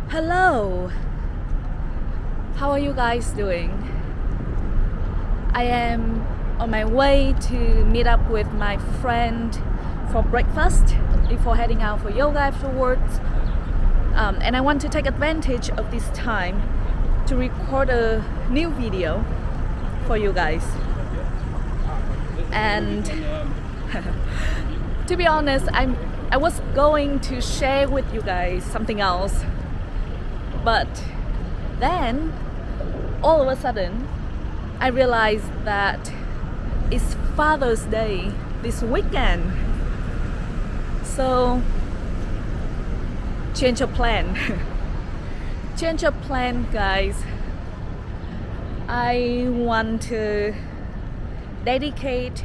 Hello! How are you guys doing? I am on my way to meet up with my friend for breakfast before heading out for yoga afterwards. And I want to take advantage of this time to record a new video for you guys. And to be honest, I was going to share with you guys something else, but then all of a sudden I realized that it's Father's Day this weekend. So change of plan. Change of plan, guys. I want to dedicate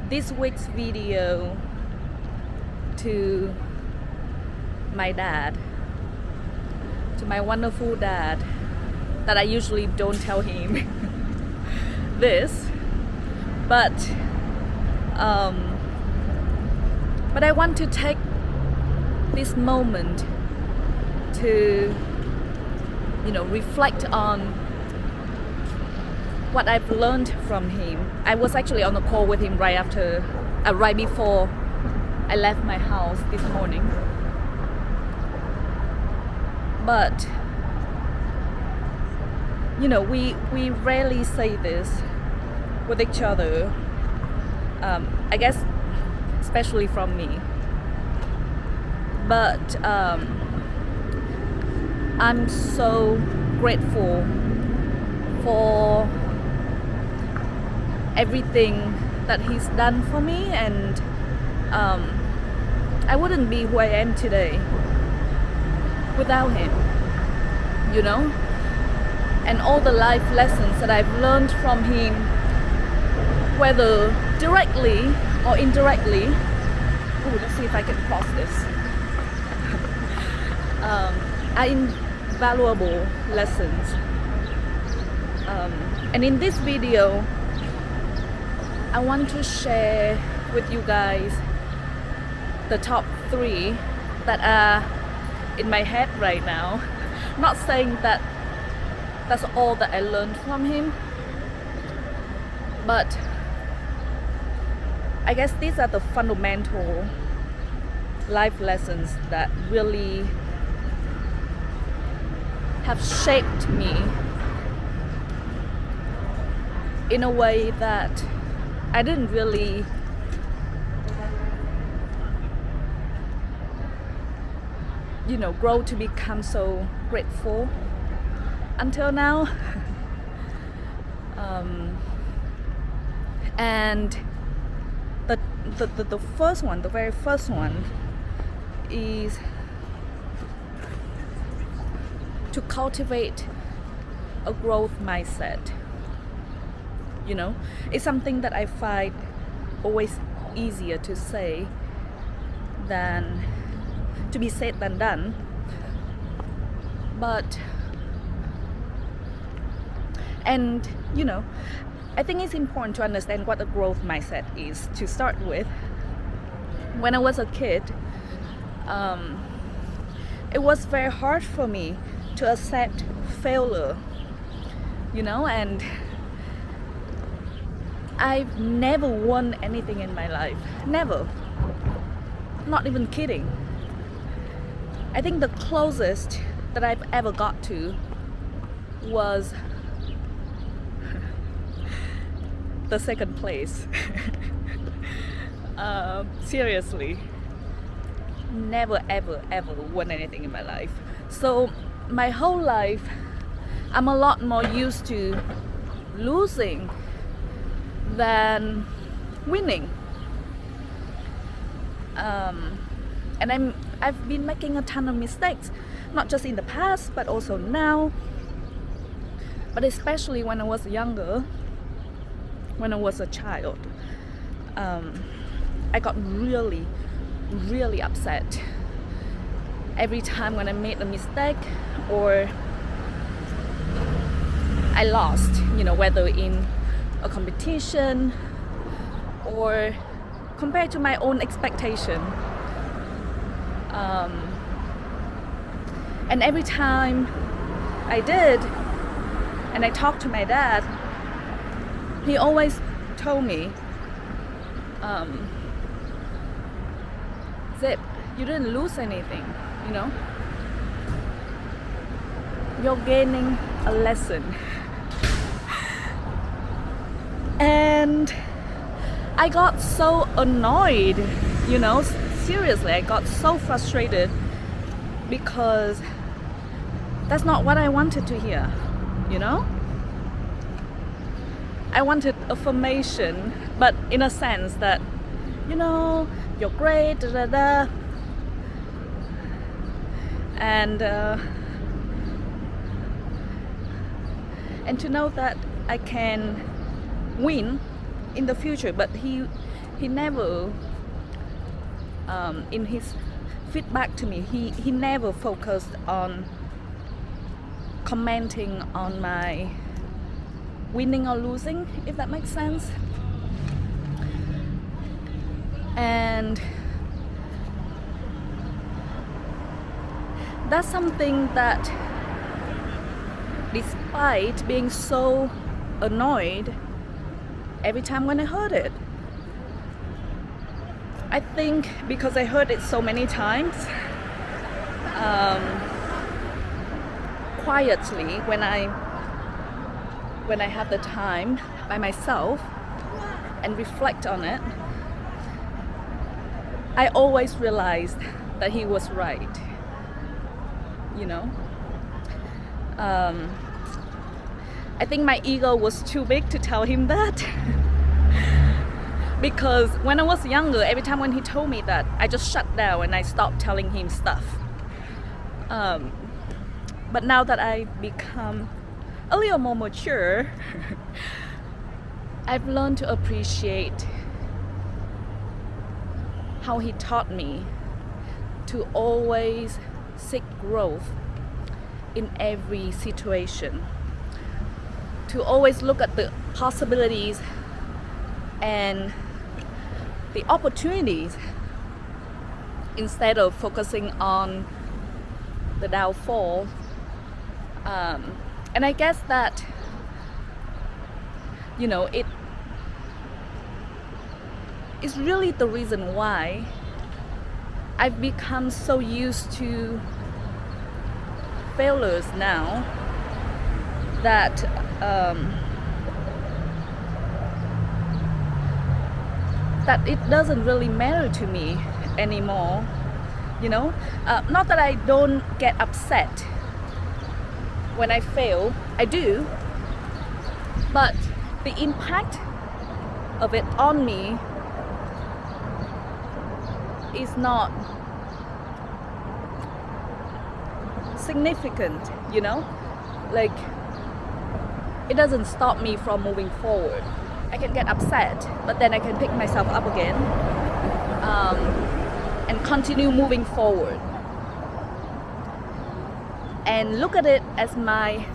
this week's video to my dad, to my wonderful dad, that I usually don't tell him this, but I want to take this moment to, reflect on what I've learned from him. I was actually on a call with him right before I left my house this morning. But we rarely say this with each other. I guess especially from me. But I'm so grateful for everything that he's done for me, and I wouldn't be who I am today without him, and all the life lessons that I've learned from him, whether directly or indirectly. Let's see if I can cross this. Are invaluable lessons. And in this video, I want to share with you guys the top 3 that are in my head right now. Not saying that that's all that I learned from him, but I guess these are the fundamental life lessons that really have shaped me in a way that I didn't really grow to become so grateful until now. And the first one, the very first one, is to cultivate a growth mindset. It's something that I find always easier to say than to be said than done. But I think it's important to understand what a growth mindset is to start with. When I was a kid, it was very hard for me to accept failure, and I've never won anything in my life. Never. Not even kidding. I think the closest that I've ever got to was the second place. Seriously. Never ever won anything in my life. So my whole life I'm a lot more used to losing than winning. And I've been making a ton of mistakes, not just in the past but also now, but especially when I was younger, when I was a child. I got really upset every time when I made a mistake or I lost, whether in a competition or compared to my own expectation. And every time I did, and I talked to my dad, he always told me, Zip, you didn't lose anything, you know? You're gaining a lesson. And I got so annoyed, you know, seriously, I got so frustrated because that's not what I wanted to hear, you know? I wanted affirmation, but in a sense that, you know, you're great, da da da. And to know that I can win in the future, but he never in his feedback to me, he never focused on commenting on my winning or losing, if that makes sense. And that's something that, despite being so annoyed every time when I heard it, I think because I heard it so many times, quietly, when I have the time by myself and reflect on it, I always realized that he was right, you know. I think my ego was too big to tell him that. Because when I was younger, every time when he told me that, I just shut down and I stopped telling him stuff. But now that I've become a little more mature, I've learned to appreciate how he taught me to always seek growth in every situation, to always look at the possibilities and the opportunities instead of focusing on the downfall. And I guess that, you know, it is really the reason why I've become so used to failures now that that it doesn't really matter to me anymore, you know. Not that I don't get upset when I fail, I do, but the impact of it on me is not significant, you know. Like, it doesn't stop me from moving forward. I can get upset, but then I can pick myself up again and continue moving forward and look at it as my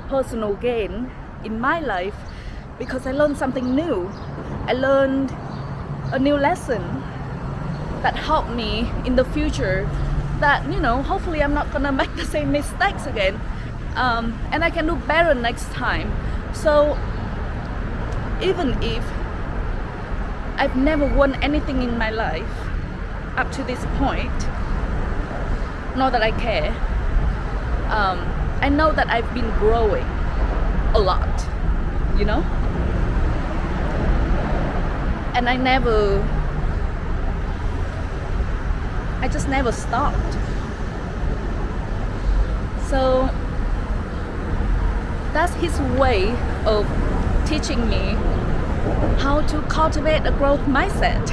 personal gain in my life, because I learned something new. I learned a new lesson that helped me in the future, that, you know, hopefully I'm not gonna make the same mistakes again, and I can do better next time. So even if I've never won anything in my life up to this point, not that I care, I know that I've been growing a lot, you know, and I just never stopped. So that's his way of teaching me how to cultivate a growth mindset,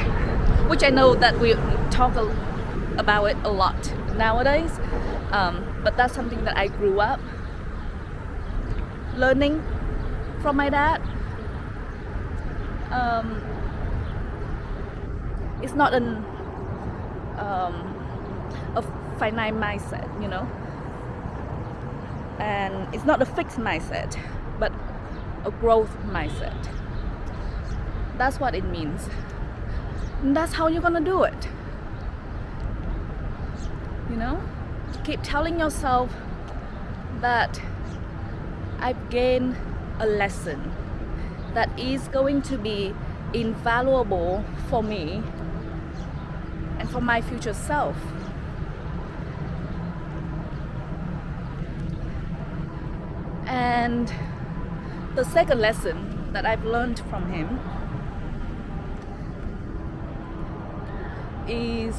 which I know that we talk about it a lot nowadays, but that's something that I grew up learning from my dad. It's not a finite mindset, you know, and it's not a fixed mindset, but a growth mindset. That's what it means. And that's how you're gonna do it, you know. keep telling yourself that I've gained a lesson that is going to be invaluable for me and for my future self. And the second lesson that I've learned from him is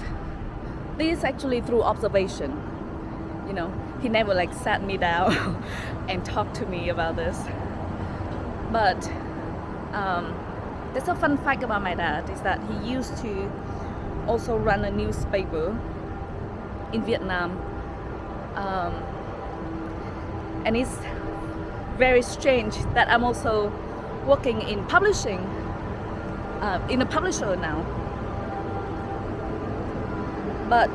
this actually through observation. You know, he never like sat me down and talked to me about this. But there's a fun fact about my dad is that he used to also run a newspaper in Vietnam. And it's very strange that I'm also working in publishing, in a publisher now. But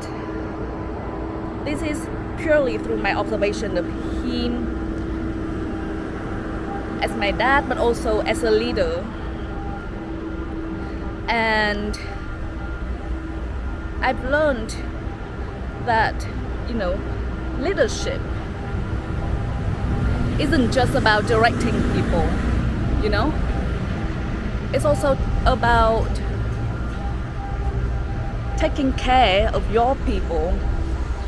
this is purely through my observation of him as my dad, but also as a leader. And I've learned that, you know, leadership isn't just about directing people, you know? It's also about taking care of your people.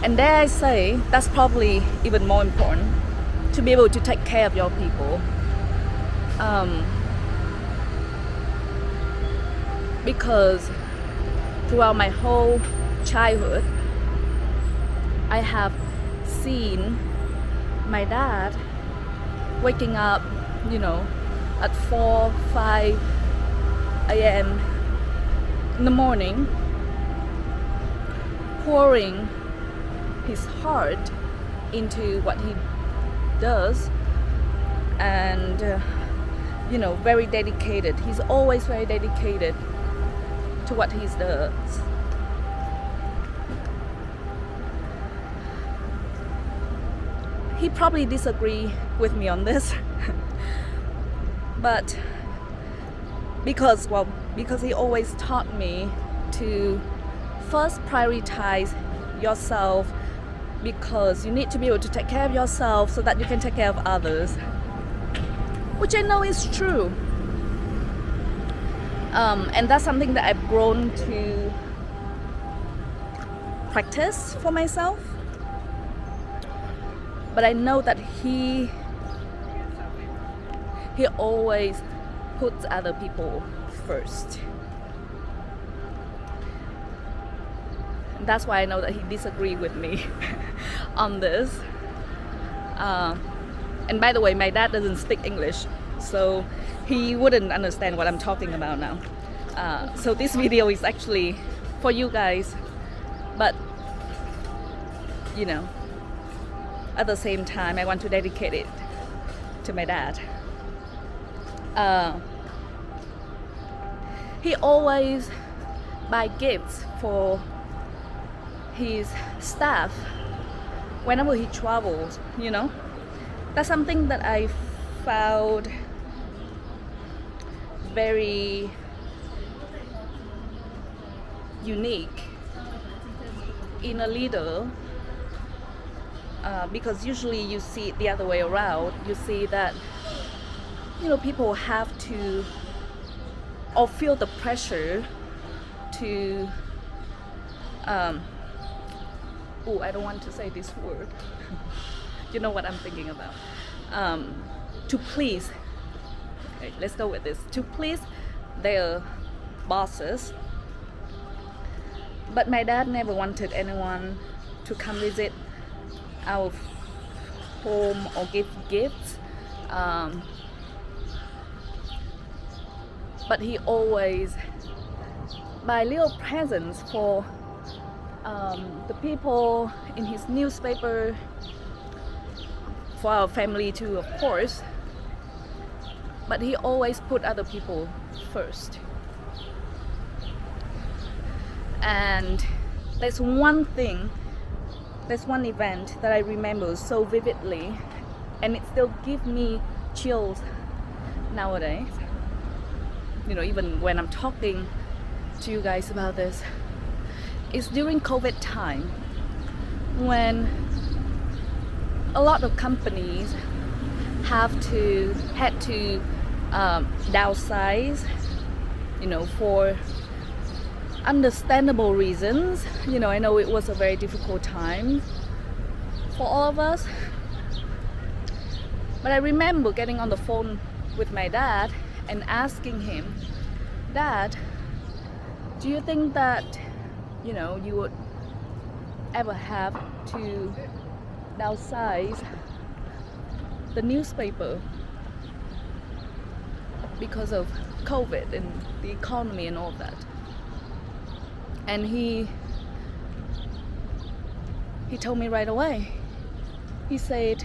And dare I say, that's probably even more important, to be able to take care of your people. Because throughout my whole childhood, I have seen my dad waking up, you know, at 4, 5 a.m. in the morning, pouring his heart into what he does, and you know, very dedicated. He's always very dedicated to what he does. He probably disagree with me on this, but because he always taught me to first prioritize yourself, because you need to be able to take care of yourself so that you can take care of others, which I know is true. And that's something that I've grown to practice for myself. But I know that he always puts other people first. And that's why I know that he disagrees with me on this. And by the way, my dad doesn't speak English, so he wouldn't understand what I'm talking about now. So this video is actually for you guys, but you know, at the same time, I want to dedicate it to my dad. He always buy gifts for his staff whenever he travels, you know. That's something that I found very unique in a leader, because usually you see it the other way around. You see that, you know, people have to or feel the pressure to I don't want to say this word. You know what I'm thinking about. To please, okay, let's go with this, to please their bosses. But my dad never wanted anyone to come visit our home or give gifts. But he always buy little presents for the people in his newspaper, for our family too, of course. But he always put other people first. And there's one event that I remember so vividly, and it still gives me chills nowadays. You know, even when I'm talking to you guys about this. It's during COVID time when a lot of companies had to downsize, for understandable reasons. I know it was a very difficult time for all of us, but I remember getting on the phone with my dad and asking him, Dad, do you think that you would ever have to downsize the newspaper because of COVID and the economy and all that? And he told me right away. He said,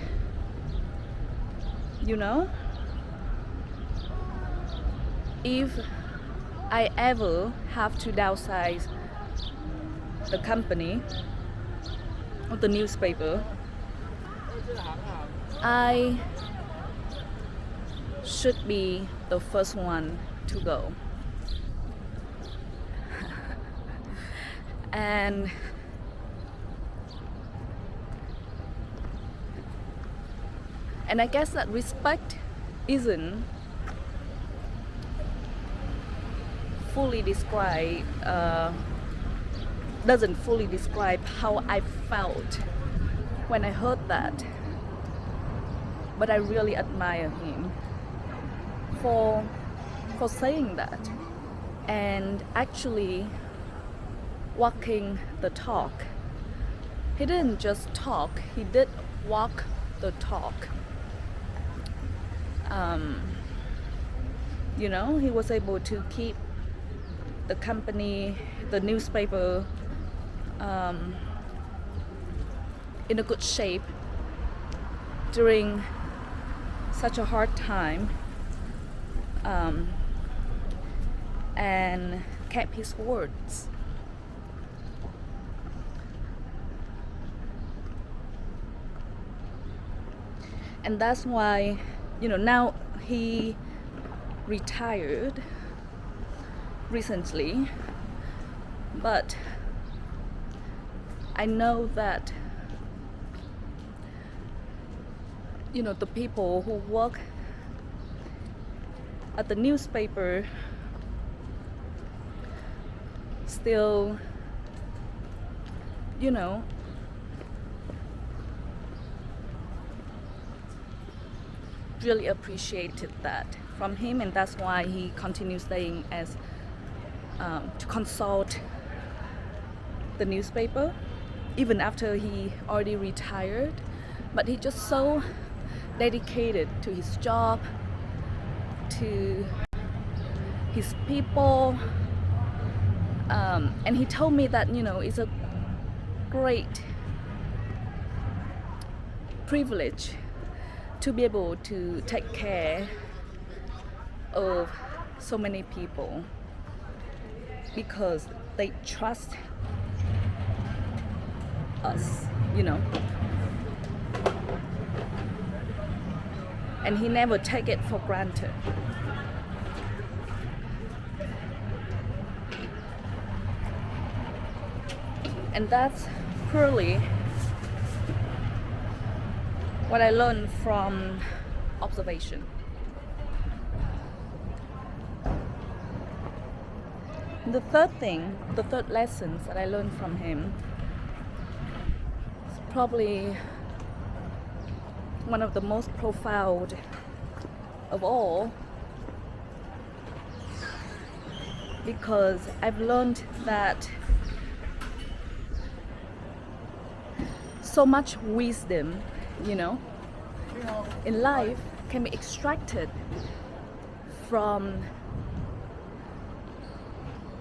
if I ever have to downsize the company or the newspaper, I should be the first one to go. And I guess that respect isn't fully describe, doesn't fully describe how I felt when I heard that. But I really admire him for saying that and actually walking the talk. He didn't just talk, he did walk the talk. He was able to keep the company, the newspaper, in a good shape during such a hard time, and kept his words. And that's why, now he retired recently, but I know that the people who work at the newspaper still really appreciated that from him, and that's why he continues staying as to consult the newspaper even after he already retired. But he just so dedicated to his job, to his people, and he told me that it's a great privilege to be able to take care of so many people because they trust us, and he never take it for granted. And that's purely what I learned from observation. The third lesson that I learned from him is probably one of the most profound of all, because I've learned that so much wisdom, in life can be extracted from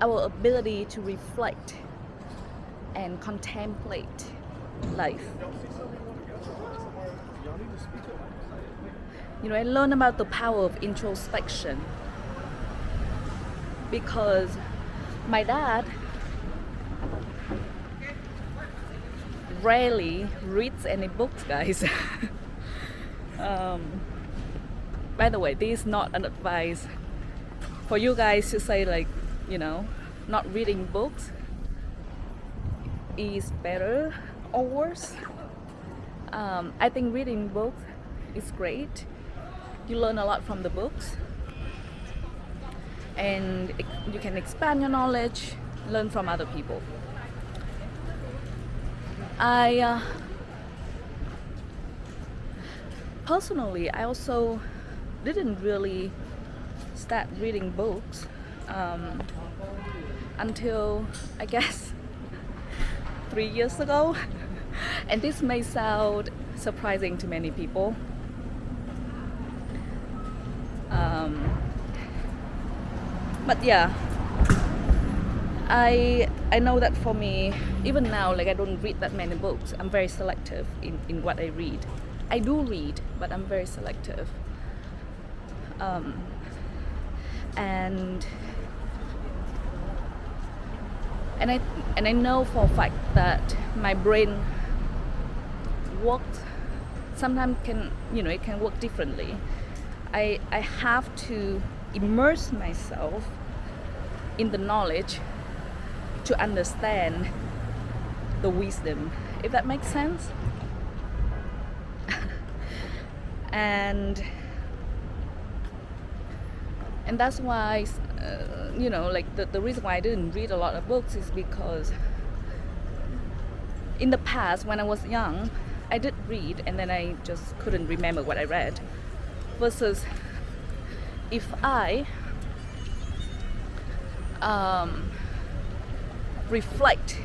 our ability to reflect and contemplate life. I learned about the power of introspection because my dad rarely reads any books, guys. By the way, this is not an advice for you guys to say not reading books is better or worse. I think reading books is great. You learn a lot from the books, and you can expand your knowledge, learn from other people. I personally, I also didn't really start reading books until, I guess, 3 years ago. And this may sound surprising to many people. But yeah, I know that for me, even now, like I don't read that many books. I'm very selective in what I read. I do read, but I'm very selective. And I know for a fact that my brain works sometimes it can work differently. I have to immerse myself in the knowledge to understand the wisdom, if that makes sense. and that's why the reason why I didn't read a lot of books is because in the past, when I was young, I did read and then I just couldn't remember what I read. Versus if I reflect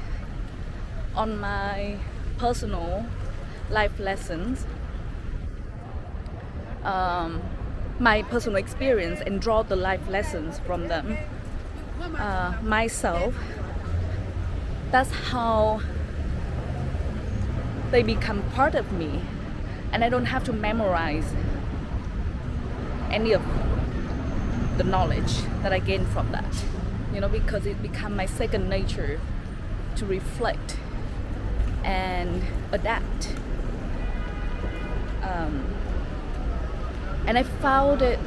on my personal life lessons, my personal experience, and draw the life lessons from them myself, that's how they become part of me, and I don't have to memorize any of the knowledge that I gain from that, because it become my second nature to reflect and adapt. And I found it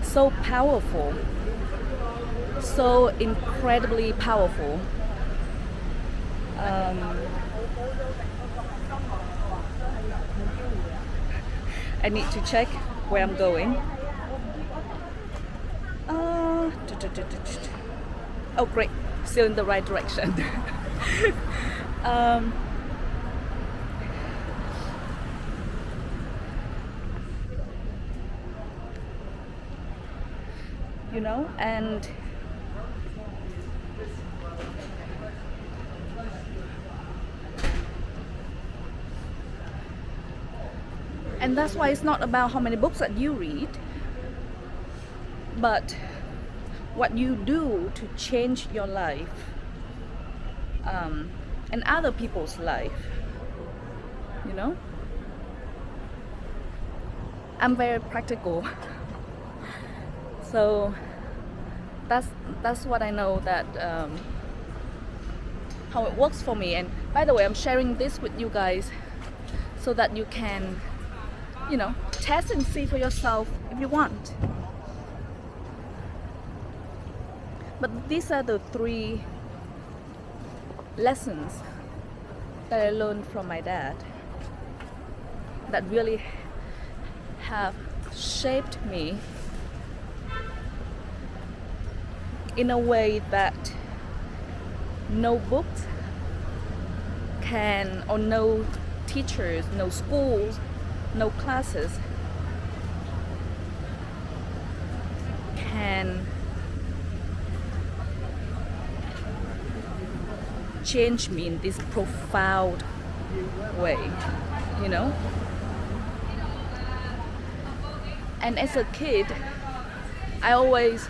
so powerful, so incredibly powerful. I need to check where I'm going. Oh great, still in the right direction. And that's why it's not about how many books that you read, but what you do to change your life and other people's life. I'm very practical. So that's what I know, that how it works for me. And by the way, I'm sharing this with you guys so that you can test and see for yourself if you want. But these are the 3 lessons that I learned from my dad that really have shaped me in a way that no books can, or no teachers, no schools, no classes can change me in this profound way, And as a kid, I always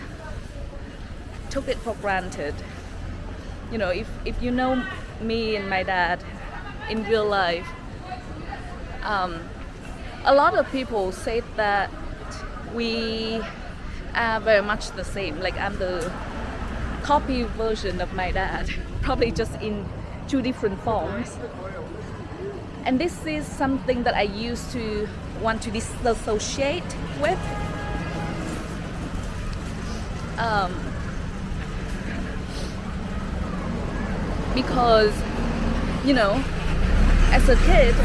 took it for granted. If you know me and my dad in real life, a lot of people say that we are very much the same. Like I'm the copy version of my dad, probably just in 2 different forms. And this is something that I used to want to disassociate with. Because As a kid,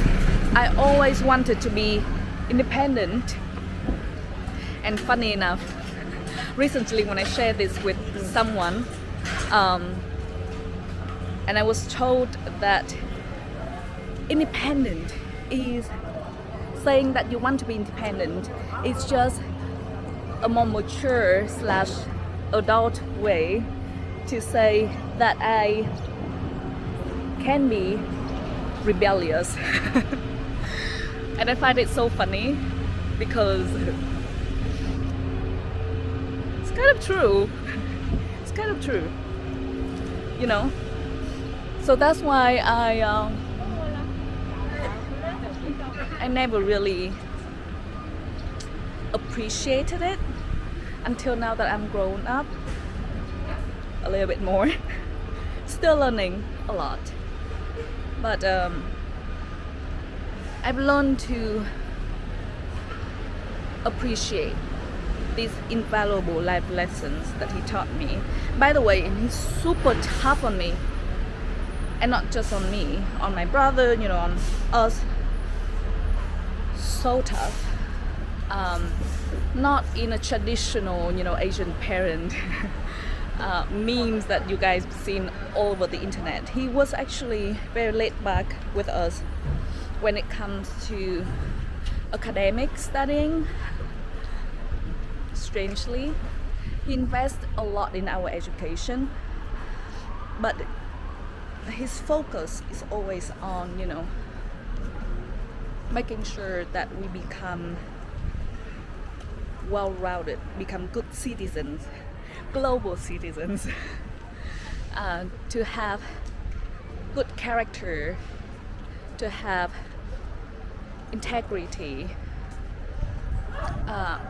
I always wanted to be independent. And funny enough, recently when I shared this with someone, and I was told that independent is saying that you want to be independent. It's just a more mature / adult way to say that I can be rebellious. And I find it so funny because it's kind of true. It's kind of true, you know. So that's why I never really appreciated it until now that I'm grown up a little bit more. Still learning a lot, but I've learned to appreciate these invaluable life lessons that he taught me. By the way, he's super tough on me, and not just on me, on my brother, you know, on us. So tough. Not in a traditional, you know, Asian parent memes that you guys seen all over the internet. He was actually very laid back with us when it comes to academic studying. Strangely, he invests a lot in our education, but his focus is always on, you know, making sure that we become well-rounded, become good citizens, global citizens, to have good character, to have integrity,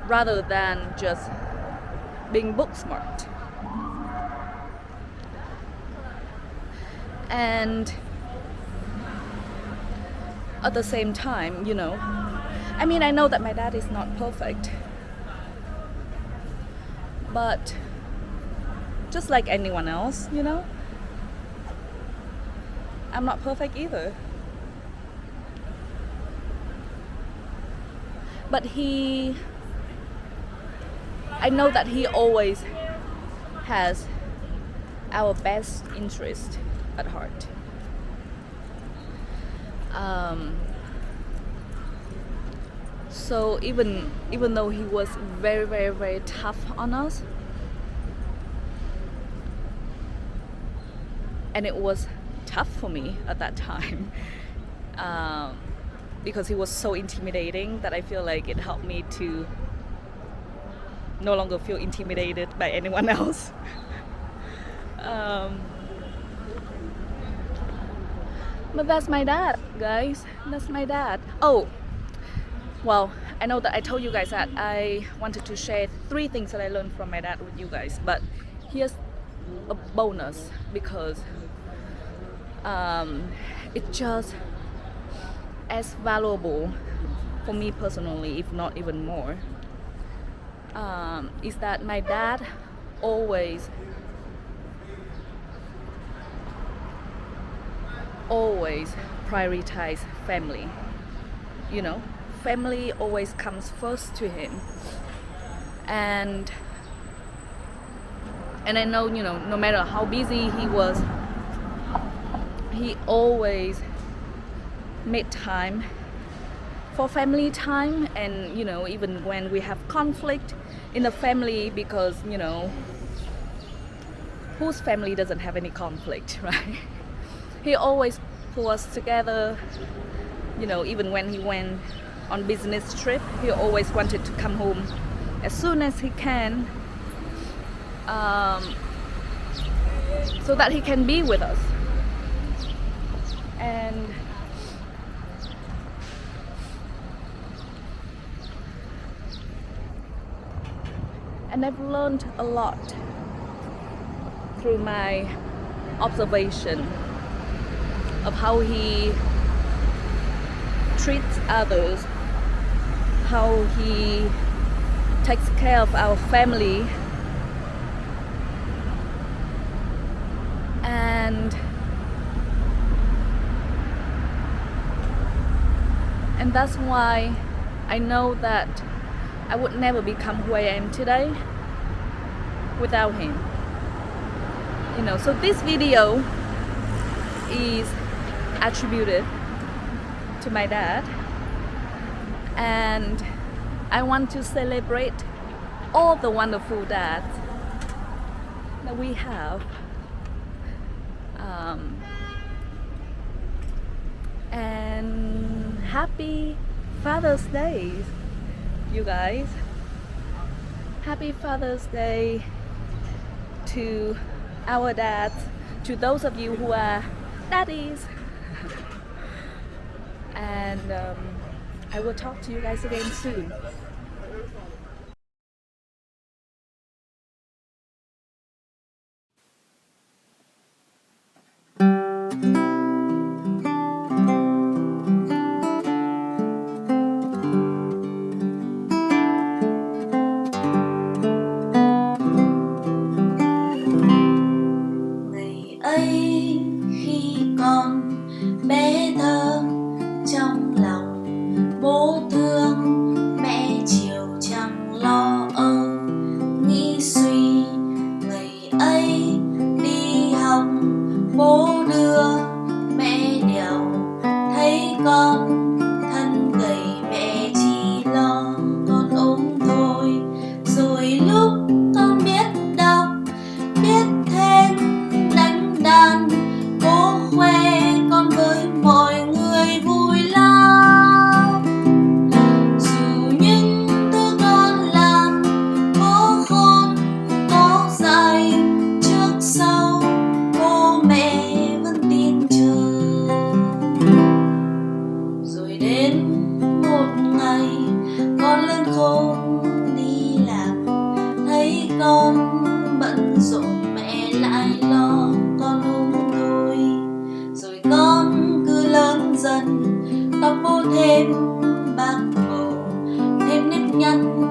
rather than just being book smart. And at the same time, you know, I mean, I know that my dad is not perfect, but just like anyone else, you know, I'm not perfect either. But I know that he always has our best interest at heart. So even though he was very, very, very tough on us, and it was tough for me at that time, because he was so intimidating that I feel like it helped me to no longer feel intimidated by anyone else. But that's my dad, guys. That's my dad. Oh, well, I know that I told you guys that I wanted to share 3 things that I learned from my dad with you guys, but here's a bonus because it's just as valuable for me personally, if not even more, is that my dad always prioritize family. You know, family always comes first to him, and I know, you know, no matter how busy he was, he always made time for family time. And you know, even when we have conflict in the family, because you know, whose family doesn't have any conflict, right? He always pull us together. You know, even when he went on business trip, he always wanted to come home as soon as he can, so that he can be with us. And I've learned a lot through my observation of how he treats others, how he takes care of our family, and And that's why I know that I would never become who I am today without him. You know, so this video is attributed to my dad, and I want to celebrate all the wonderful dads that we have. And happy Father's Day, you guys. Happy Father's Day to our dads, to those of you who are daddies. And I will talk to you guys again soon. Ngày ấy khi con bé thơ, trong lòng bố thương, mẹ chiều chẳng lo âu nghĩ suy. Ngày ấy đi học bố đưa, mẹ đèo, thấy con thân gầy mẹ chỉ lo con ốm thôi. Rồi lúc con biết đọc, biết thêm, đánh đàn, bố khoe con với mọi người vui lắm. Dù những thứ con làm có khôn có dại, trước sau bố mẹ vẫn tin chờ. Rồi đến một ngày con lớn khôn đi làm, thấy con bận rộn mẹ lại lo con ốm thôi. Rồi con cứ lớn dần, tóc bố thêm bạc màu, thêm nếp nhăn